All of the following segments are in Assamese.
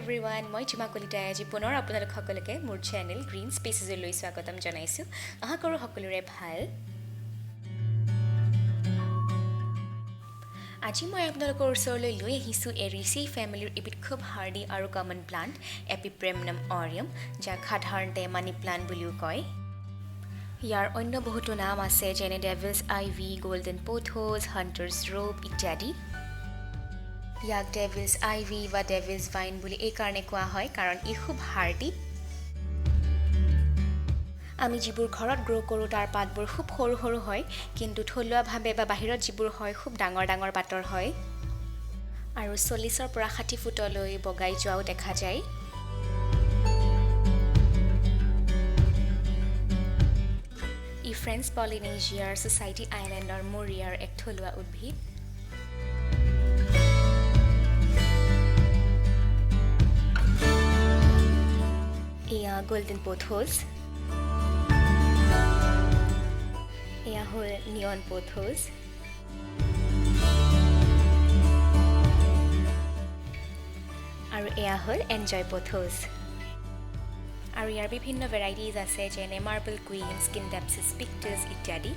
এভৰিৱান মই জিমা কলিতাই আজি পুনৰ আপোনালোক সকলোকে মোৰ চেনেল গ্ৰীণ স্পেচেছলৈ স্বাগতম জনাইছোঁ আশা কৰোঁ সকলোৰে ভাল আজি মই আপোনালোকৰ ওচৰলৈ লৈ আহিছোঁ এৰিচি ফেমিলিৰ এবিধ খুব হাৰ্ডি আৰু কমন প্লাণ্ট এপিপ্ৰেমনাম অৰিয়াম যাক সাধাৰণতে মানি প্লাণ্ট বুলিও কয় ইয়াৰ অন্য বহুতো নাম আছে যেনে ডেভিলছ আইভি গোল্ডেন পোথোজ হাণ্টাৰ্ছ ৰোপ ইত্যাদি ইয়াক ডেভিলছ আইভি বা ডেভিলছ ভাইন বুলি এই কাৰণে কোৱা হয় কাৰণ ই খুব হাৰ্ডি আমি যিবোৰ ঘৰত গ্ৰ' কৰোঁ তাৰ পাতবোৰ খুব সৰু সৰু হয় কিন্তু থলুৱাভাৱে বা বাহিৰত যিবোৰ হয় খুব ডাঙৰ ডাঙৰ পাতৰ হয় আৰু 40ৰ পৰা 60 ফুটলৈ বগাই যোৱাও দেখা যায় ই ফ্ৰেঞ্চ পলিনেছিয়াৰ ছ'চাইটি আইলেণ্ডৰ মৰিয়াৰ এক থলুৱা উদ্ভিদ এয়া গোল্ডেন পোথোজ এয়া হ'ল নিয়ন পোথোজ আৰু এয়া হ'ল এনজয় পোথোজ আৰু ইয়াৰ বিভিন্ন ভেৰাইটিজ আছে যেনে মাৰ্বল কুইন স্কিন ডেপচিছ পিক্টাছ ইত্যাদি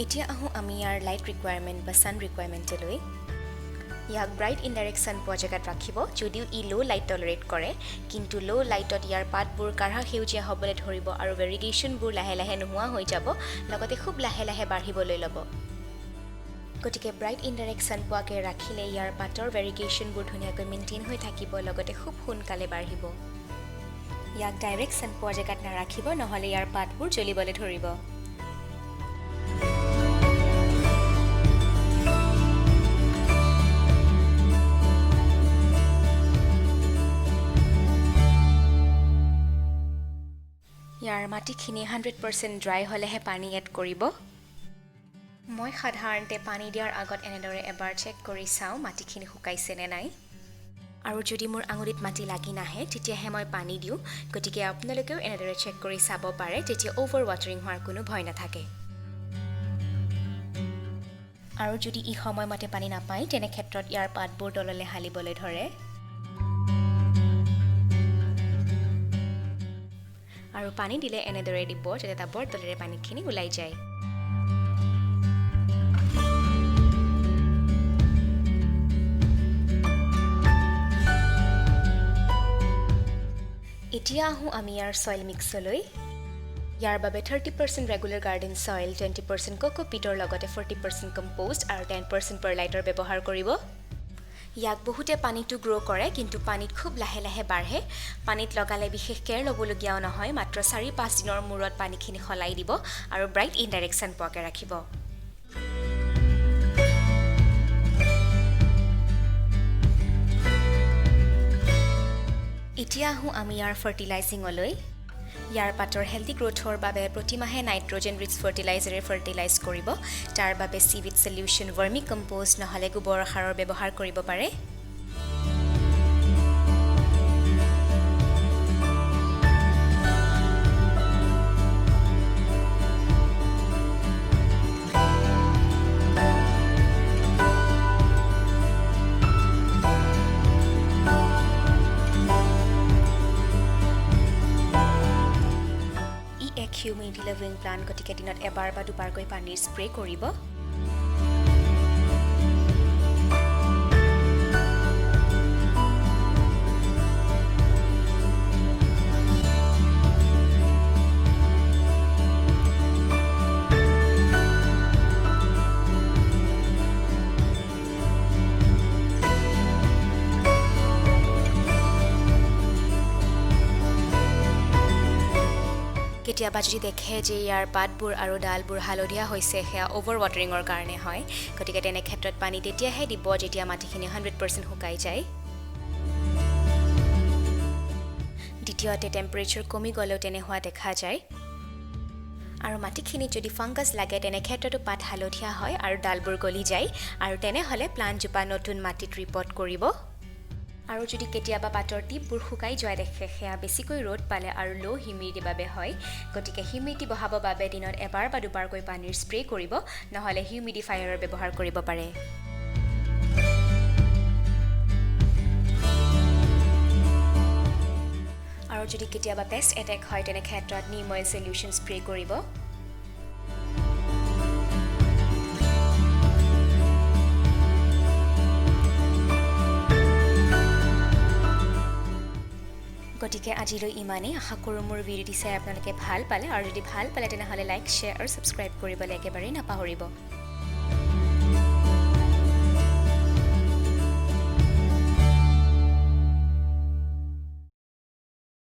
এতিয়া আহোঁ আমি ইয়াৰ লাইট ৰিকুৱাৰমেণ্ট বা ছান ৰিকুৱাৰমেণ্টলৈ ইয়াক ব্ৰাইট ইনডাইৰেক্ট ছান পোৱা জেগাত ৰাখিব যদিও ই ল' লাইট টলাৰেট কৰে কিন্তু ল' লাইটত ইয়াৰ পাতবোৰ কাঢ়া সেউজীয়া হ'বলৈ ধৰিব আৰু ভেৰিগেশ্যনবোৰ লাহে লাহে নোহোৱা হৈ যাব লগতে খুব লাহে লাহে বাঢ়িবলৈ ল'ব গতিকে ব্ৰাইট ইনডাইৰেক্ট ছান পোৱাকৈ ৰাখিলে ইয়াৰ পাতৰ ভেৰিগেশ্যনবোৰ ধুনীয়াকৈ মেইনটেইন হৈ থাকিব লগতে খুব সোনকালে বাঢ়িব ইয়াক ডাইৰেক্ট ছান পোৱা জেগাত নাৰাখিব নহ'লে ইয়াৰ পাতবোৰ জ্বলিবলৈ ধৰিব ইয়াৰ মাটিখিনি 100% ড্ৰাই হ'লেহে পানী এড কৰিব মই সাধাৰণতে পানী দিয়াৰ আগত এনেদৰে এবাৰ চেক কৰি চাওঁ মাটিখিনি শুকাইছে নে নাই আৰু যদি মোৰ আঙুলিত মাটি লাগি নাহে তেতিয়াহে মই পানী দিওঁ গতিকে আপোনালোকেও এনেদৰে চেক কৰি চাব পাৰে তেতিয়া অ'ভাৰ ৱাটাৰিং হোৱাৰ কোনো ভয় নাথাকে আৰু যদি ই সময়মতে পানী নাপায় তেনে ক্ষেত্ৰত ইয়াৰ পাতবোৰ তললৈ হালিবলৈ ধৰে আৰু পানী দিলে এনেদৰে দিব যাতে তাৰ বৰ তলেৰে পানীখিনি ওলাই যায় এতিয়া আহোঁ আমি ইয়াৰ ছইল মিক্সলৈ ইয়াৰ বাবে 30% ৰেগুলাৰ গাৰ্ডেন ছইল 20% কোকোপিটৰ লগতে 40% কম্পোষ্ট আৰু 10% পাৰ্লাইটৰ ব্যৱহাৰ কৰিব ইয়াক বহুতে পানীটো গ্ৰ' কৰে কিন্তু পানীত খুব লাহে লাহে বাঢ়ে পানীত লগালে বিশেষ কেয়াৰ ল'বলগীয়াও নহয় মাত্ৰ 4-5 দিনৰ মূৰত পানীখিনি সলাই দিব আৰু ব্ৰাইট ইনডাইৰেক্ট ছান পোৱাকৈ ৰাখিব এতিয়া আহোঁ আমি ইয়াৰ ফাৰ্টিলাইজিঙলৈ ইয়াৰ পাতৰ হেল্ডি গ্ৰ'থৰ বাবে প্ৰতিমাহে নাইট্ৰজেন ৰিচ ফাৰ্টিলাইজাৰে ফাৰ্টিলাইজ কৰিব তাৰ বাবে চিভিড সলিউশ্যন ভাৰ্মি কম্পোষ্ট নহ'লে গোবৰ সাৰৰ ব্যৱহাৰ কৰিব পাৰে হিউমিডিটি লাভিং প্লাণ্ট গতিকে দিনত এবাৰ বা দুবাৰকৈ পানীৰ স্প্ৰে কৰিব কেতিয়াবা যদি দেখে যে ইয়াৰ পাতবোৰ আৰু ডালবোৰ হালধীয়া হৈছে সেয়া অ'ভাৰ ৱাটাৰিঙৰ কাৰণে হয় গতিকে তেনে ক্ষেত্ৰত পানী তেতিয়াহে দিব যেতিয়া মাটিখিনি 100% শুকাই যায় দ্বিতীয়তে টেম্পাৰেচাৰ কমি গ'লেও তেনে হোৱা দেখা যায় আৰু মাটিখিনিত যদি ফাংগাছ লাগে তেনে ক্ষেত্ৰতো পাত হালধীয়া হয় আৰু ডালবোৰ গলি যায় আৰু তেনেহ'লে প্লাণ্টজোপা নতুন মাটিত ৰিপৰ্ট কৰিব আৰু যদি কেতিয়াবা পাতৰ টিপবোৰ শুকাই যোৱা দেখে সেয়া বেছিকৈ ৰ'দ পালে আৰু ল' হিউমিডিটিৰ বাবে হয় গতিকে হিউমিডিটি বঢ়াবৰ বাবে দিনত এবাৰ বা দুবাৰকৈ পানীৰ স্প্ৰে কৰিব নহ'লে হিউমিডিফায়াৰৰ ব্যৱহাৰ কৰিব পাৰে আৰু যদি কেতিয়াবা পেষ্ট এটেক হয় তেনে ক্ষেত্ৰত নিম অইল সলিউশ্যন স্প্ৰে কৰিব গতিকে আজিলৈ ইমানেই আশা কৰোঁ মোৰ ভিডিঅ'টি চাই আপোনালোকে ভাল পালে আৰু যদি ভাল পালে তেনেহ'লে লাইক শ্বেয়াৰ আৰু ছাবস্ক্ৰাইব কৰিবলৈ একেবাৰেই নাপাহৰিব